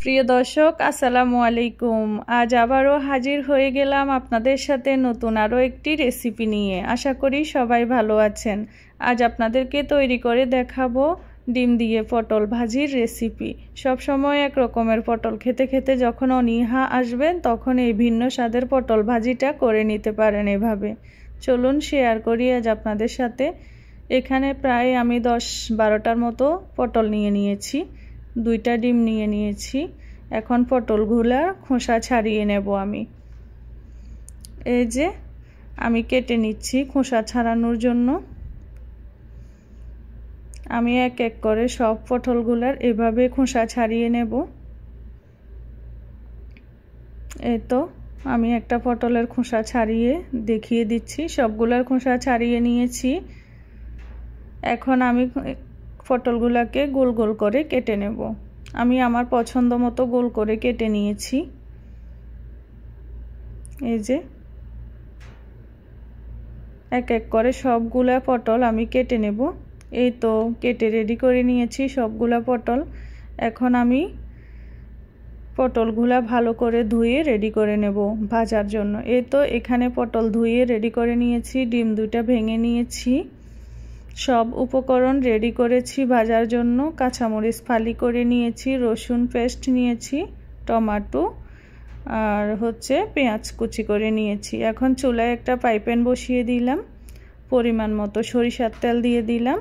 প্রিয় দর্শক আসসালামু আলাইকুম। আজ আবারও হাজির হয়ে গেলাম আপনাদের সাথে নতুন আরও একটি রেসিপি নিয়ে। আশা করি সবাই ভালো আছেন। আজ আপনাদেরকে তৈরি করে দেখাবো ডিম দিয়ে পটল ভাজির রেসিপি। সব সময় এক রকমের পটল খেতে খেতে যখন অনীহা আসবেন তখন এই ভিন্ন স্বাদের পটল ভাজিটা করে নিতে পারেন এভাবে। চলুন শেয়ার করি আজ আপনাদের সাথে। এখানে প্রায় আমি 10-12টার মতো পটল নিয়ে নিয়েছি, 2টা ডিম নিয়ে নিয়েছি। এখন পটলগুলা খোসা ছাড়িয়ে নেব আমি। এই যে আমি কেটে নিচ্ছি খোসা ছাড়ানোর জন্য। আমি এক এক করে সব পটলগুলার এভাবে খোসা ছাড়িয়ে নেব। এই তো আমি একটা পটলের খোসা ছাড়িয়ে দেখিয়ে দিচ্ছি। সবগুলার খোসা ছাড়িয়ে নিয়েছি। এখন আমি পটলগুলাকে গোল গোল করে কেটে নেব। আমি আমার পছন্দ মতো গোল করে কেটে নিয়েছি। এই যে এক এক করে সবগুলা পটল আমি কেটে নেব। এই তো কেটে রেডি করে নিয়েছি সবগুলা পটল। এখন আমি পটলগুলা ভালো করে ধুয়ে রেডি করে নেব ভাজার জন্য। এই তো এখানে পটল ধুয়ে রেডি করে নিয়েছি, ডিম 2টা ভেঙে নিয়েছি, সব উপকরণ রেডি করেছি ভাজার জন্য। কাঁচামরিচ ফালি করে নিয়েছি, রসুন পেস্ট নিয়েছি, টমেটো আর পেঁয়াজ কুচি করে নিয়েছি। এখন চুলায় একটা ফ্রাই প্যান বসিয়ে দিলাম, পরিমাণ মতো সরিষার তেল দিয়ে দিলাম।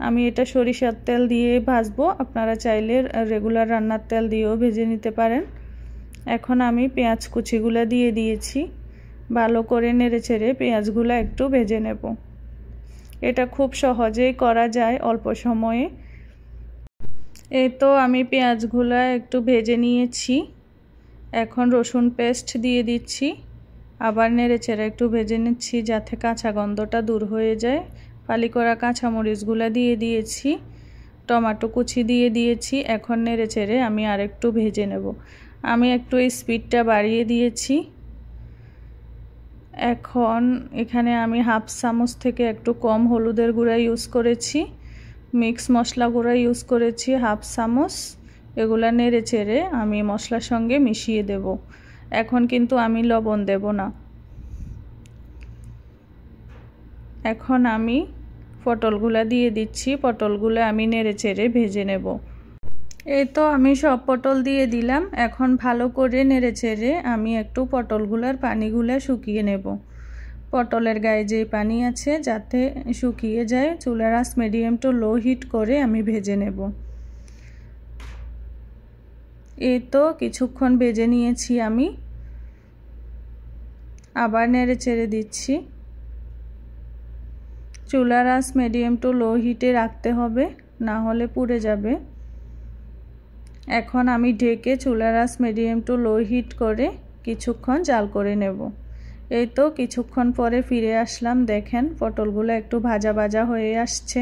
আমি এটা সরিষার তেল দিয়ে ভাজবো, আপনারা চাইলে রেগুলার রান্নার তেল দিয়েও ভেজে নিতে পারেন। এখন আমি পেঁয়াজ কুচিগুলো দিয়ে দিয়েছি, ভালো করে নেড়েচেড়ে পেঁয়াজগুলো একটু ভেজে নেব। এটা খুব সহজেই করা যায় অল্প সময়ে। এই তো আমি পেঁয়াজগুলো একটু ভেজে নিয়েছি। এখন রসুন পেস্ট দিয়ে দিচ্ছি, আবার নেড়েচেড়ে একটু ভেজে নিচ্ছি যাতে কাঁচা গন্ধটা দূর হয়ে যায়। ফালি করা কাঁচামরিচগুলো দিয়ে দিয়েছি, টমেটো কুচি দিয়ে দিয়েছি। এখন নেড়েচেড়ে আমি আরেকটু ভেজে নেব। আমি একটু স্পিডটা বাড়িয়ে দিয়েছি। এখন এখানে আমি হাফ চামচ থেকে একটু কম হলুদের গুঁড়া ইউজ করেছি, মিক্স মশলা গুঁড়া ইউজ করেছি হাফ চামচ। এগুলা নেড়েচেড়ে আমি মশলার সঙ্গে মিশিয়ে দেব। এখন কিন্তু আমি লবণ দেব না। এখন আমি পটলগুলা দিয়ে দিচ্ছি, পটলগুলো আমি নেড়েচেড়ে ভেজে নেব। এই তো আমি সব পটল দিয়ে দিলাম। এখন ভালো করে নেড়েচেড়ে আমি একটু পটলগুলার পানিগুলা শুকিয়ে নেব। পটলের গায়ে যে পানি আছে যাতে শুকিয়ে যায়। চুলার আঁচ মিডিয়াম টু লো হিট করে আমি ভেজে নেব। এই তো কিছুক্ষণ ভেজে নিয়েছি আমি, আবার নেড়েচেড়ে দিচ্ছি। চুলার আঁচ মিডিয়াম টু লো হিটে রাখতে হবে, না হলে পুড়ে যাবে। এখন আমি ঢেকে চুলার আঁচ মিডিয়াম টু লো হিট করে কিছুক্ষণ জাল করে নেব। এই তো কিছুক্ষণ পরে ফিরে আসলাম, দেখেন পটলগুলো একটু ভাজা ভাজা হয়ে আসছে।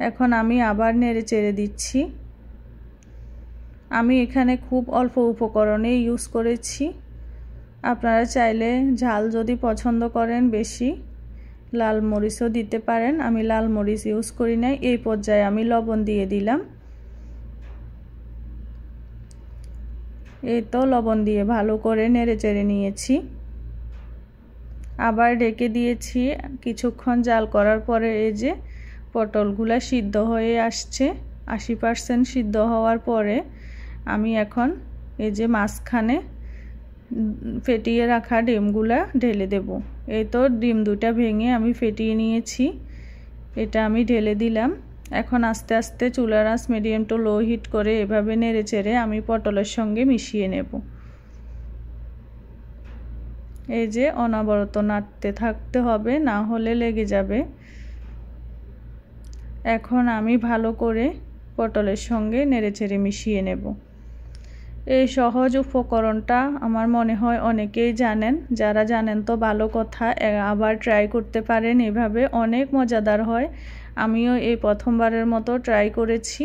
এখন আমি আবার নেড়েচেড়ে দিচ্ছি। আমি এখানে খুব অল্প উপকরণে ইউজ করেছি। আপনারা চাইলে ঝাল যদি পছন্দ করেন বেশি, লাল মরিচও দিতে পারেন। আমি লাল মরিচ ইউজ করি নাই। এই পর্যায়ে আমি লবণ দিয়ে দিলাম। এই তো লবণ দিয়ে ভালো করে নেড়েচেড়ে নিয়েছি, আবার ঢেকে দিয়েছি। কিছুক্ষণ জাল করার পরে এই যে পটলগুলা সিদ্ধ হয়ে আসছে, 80% সিদ্ধ হওয়ার পরে আমি এখন এই যে মাঝখানে ফেটিয়ে রাখা ডিমগুলা ঢেলে দেব। এই তো ডিম 2টা ভেঙে আমি ফেটিয়ে নিয়েছি, এটা আমি ঢেলে দিলাম। এখন আস্তে আস্তে চুলার আঁচ মিডিয়াম টু লো হিট করে এভাবে নেড়েচেড়ে আমি পটলের সঙ্গে মিশিয়ে নেব। এই যে অনবরত নাড়তে থাকতে হবে, না হলে লেগে যাবে। এখন আমি ভালো করে পটলের সঙ্গে নেড়েচেড়ে মিশিয়ে নেব। এই সহজ উপকরণটা আমার মনে হয় অনেকেই জানেন। যারা জানেন তো ভালো কথা, আবার ট্রাই করতে পারেন, এভাবে অনেক মজাদার হয়। আমিও এই প্রথমবারের মতো ট্রাই করেছি।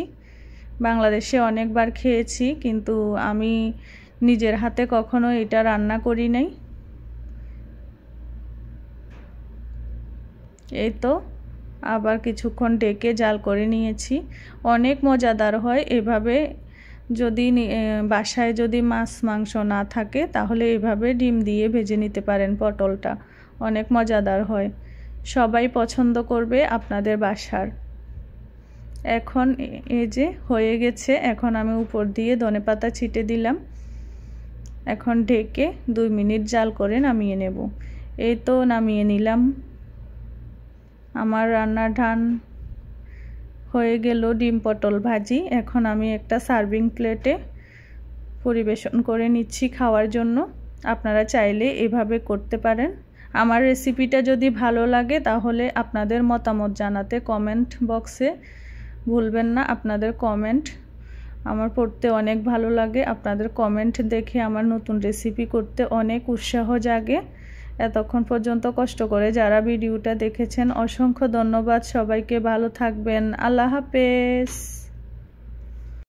বাংলাদেশে অনেকবার খেয়েছি, কিন্তু আমি নিজের হাতে কখনো এটা রান্না করি নাই। এই তো আবার কিছুক্ষণ ঢেকে জাল করে নিয়েছি। অনেক মজাদার হয়, এভাবে যদি বাসায় যদি মাছ মাংস না থাকে তাহলে এভাবে ডিম দিয়ে ভেজে নিতে পারেন। পটলটা অনেক মজাদার হয়, সবাই পছন্দ করবে আপনাদের বাসার। এখন এই যে হয়ে গেছে, এখন আমি উপর দিয়ে ধনেপাতা ছিটে দিলাম। এখন ঢেকে 2 মিনিট জাল করে নামিয়ে নেব। এই তো নামিয়ে নিলাম। আমার রান্না ঢান হয়ে গেল ডিম পটল ভাজি। এখন আমি একটা সার্ভিং প্লেটে পরিবেশন করে নিচ্ছি খাওয়ার জন্য। আপনারা চাইলে এভাবে করতে পারেন। আমার রেসিপিটা যদি ভালো লাগে তাহলে আপনাদের মতামত জানাতে কমেন্ট বক্সে ভুলবেন না। আপনাদের কমেন্ট আমার পড়তে অনেক ভালো লাগে। আপনাদের কমেন্ট দেখে আমার নতুন রেসিপি করতে অনেক উৎসাহ জাগে। এতক্ষণ পর্যন্ত কষ্ট করে যারা ভিডিওটা দেখেছেন অসংখ্য ধন্যবাদ। সবাইকে ভালো থাকবেন। আল্লাহ হাফেজ।